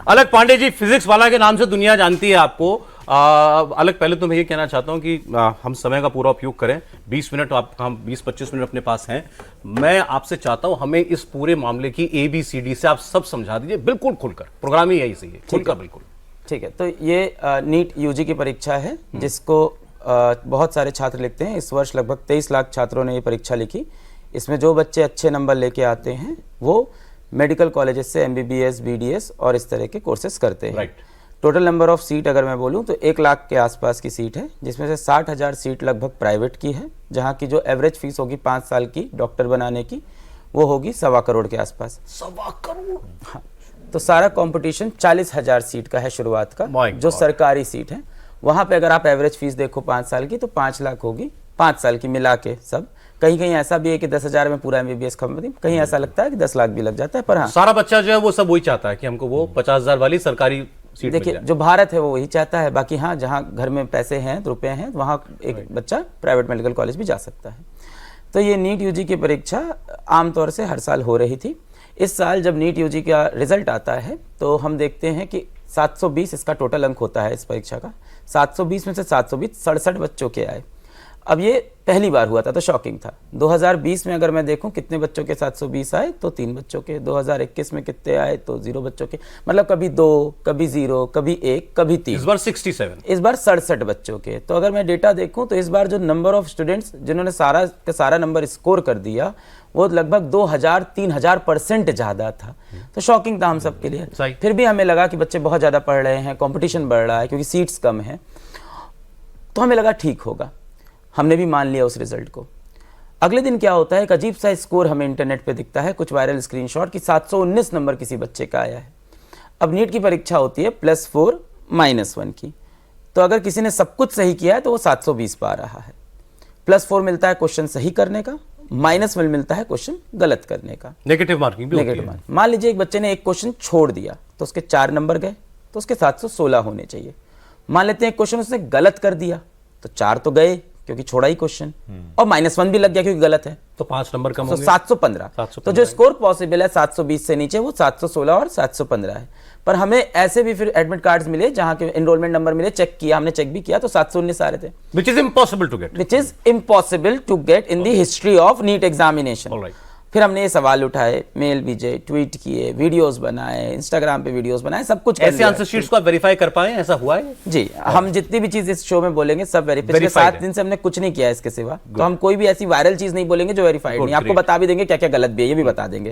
अलक Pandey ji, physics वाला के नाम से दुनिया जानती है आपको। अलक, पहले तो मैं ये कहना चाहता हूं कि हम समय का पूरा उपयोग करें। 20 मिनट हम 20-25 मिनट अपने पास हैं। मैं आपसे चाहता हूं हमें इस पूरे मामले की ABCD से आप सब समझा दीजिए, बिल्कुल खुलकर। प्रोग्राम ही यही सही है, खुलकर बिल्कुल। ठीक है, तो ये नीट यूजी की परीक्षा है जिसको बहुत सारे छात्र लिखते हैं। इस वर्ष लगभग 23 लाख छात्रों ने ये परीक्षा लिखी। इसमें जो बच्चे अच्छे नंबर लेके आते हैं वो मेडिकल कॉलेजेस से MBBS, BDS और इस तरह के कोर्सेज करते हैं। Right. Total number of seat अगर मैं बोलूं तो 1 लाख के आसपास की सीट है, जिसमें से 60,000 सीट लगभग प्राइवेट की है, जहां की जो एवरेज फीस होगी 5 साल की डॉक्टर बनाने की वो होगी 1.25 करोड़ के आसपास। 1.25 करोड़? हाँ, तो सारा कंपटीशन 40,000 सीट का है शुरुआत का, जो सरकारी सीट है। वहां पे अगर आप एवरेज फीस देखो 5 साल की तो 5 लाख होगी, 5 साल की मिला के सब। कहीं कहीं ऐसा भी है कि 10,000 में पूरा MBBS खत्म, कहीं ऐसा लगता है कि 10 लाख भी लग जाता है। पर हाँ, सारा बच्चा जो है वो सब वही चाहता है कि हमको वो 50,000 वाली सरकारी सीट। देखिए, जो भारत है वो वही चाहता है। बाकी हाँ, जहाँ घर में पैसे हैं, रुपए हैं, वहाँ एक बच्चा प्राइवेट मेडिकल कॉलेज भी जा सकता है। तो ये नीट यूजी की परीक्षा आमतौर से हर साल हो रही थी। इस साल जब नीट यूजी का रिजल्ट आता है तो हम देखते हैं कि 720 इसका टोटल अंक होता है इस परीक्षा का। 720 में से 720 67 बच्चों के आए। अब ये पहली बार हुआ था तो शॉकिंग था। 2020 में अगर मैं देखूं कितने बच्चों के 720 आए तो 3 बच्चों के। 2021 में कितने आए तो 0 बच्चों के। मतलब कभी 2, कभी 0, कभी 1, कभी 3। इस बार 67, इस बार 67 बच्चों के। तो अगर मैं डेटा देखूं तो इस बार जो नंबर ऑफ स्टूडेंट्स जिन्होंने सारा का सारा नंबर स्कोर कर दिया वो लगभग 2,000-3,000% ज्यादा था। तो शॉकिंग था हम सबके लिए। फिर भी हमें लगा कि बच्चे बहुत ज्यादा पढ़ रहे हैं, कंपटीशन बढ़ रहा है क्योंकि सीट्स कम है, तो हमें लगा ठीक होगा। हमने भी मान लिया उस रिजल्ट को। अगले दिन क्या होता है, एक अजीब सा स्कोर हमें इंटरनेट पे दिखता है, कुछ वायरल स्क्रीनशॉट कि 719 नंबर किसी बच्चे का आया है। अब नीट की परीक्षा होती है +4 -1 की, तो अगर किसी ने सब कुछ सही किया है तो वो 720 पा रहा है। +4 मिलता है क्वेश्चन सही करने का, -1 मिलता है क्वेश्चन गलत करने का, नेगेटिव मार्किंग भी होती है। Negative marking. मान लीजिए एक बच्चे ने एक क्वेश्चन छोड़ दिया तो उसके 4 नंबर गए, तो उसके 716 होने चाहिए। मान लेते हैं एक क्वेश्चन उसने गलत कर दिया तो 4 तो गए क्योंकि छोड़ा ही क्वेश्चन, और -1 भी लग गया क्योंकि गलत है, तो 5 नंबर कम होंगे। 715। तो जो स्कोर पॉसिबल है 720 से नीचे वो 716 और 715 है। पर हमें ऐसे भी फिर एडमिट कार्ड्स मिले जहां के एनरोलमेंट नंबर मिले, चेक किया, हमने चेक भी किया तो 719 आ रहे थे, which is impossible to get in the history of NEET examination. फिर हमने ये सवाल उठाए, मेल भेजे, ट्वीट किए, वीडियोस बनाए, इंस्टाग्राम पे वीडियोस बनाए, सब कुछ ऐसे आंसर शीट्स को आप वेरीफाई कर पाए? ऐसा हुआ है जी। हम जितनी भी चीज इस शो में बोलेंगे सब वेरीफाई। पिछले 7 दिन से हमने कुछ नहीं किया इसके सिवा, तो हम कोई भी ऐसी वायरल चीज नहीं बोलेंगे जो वेरीफाइड नहीं। आपको बता भी देंगे क्या क्या गलत भी है, ये भी बता देंगे।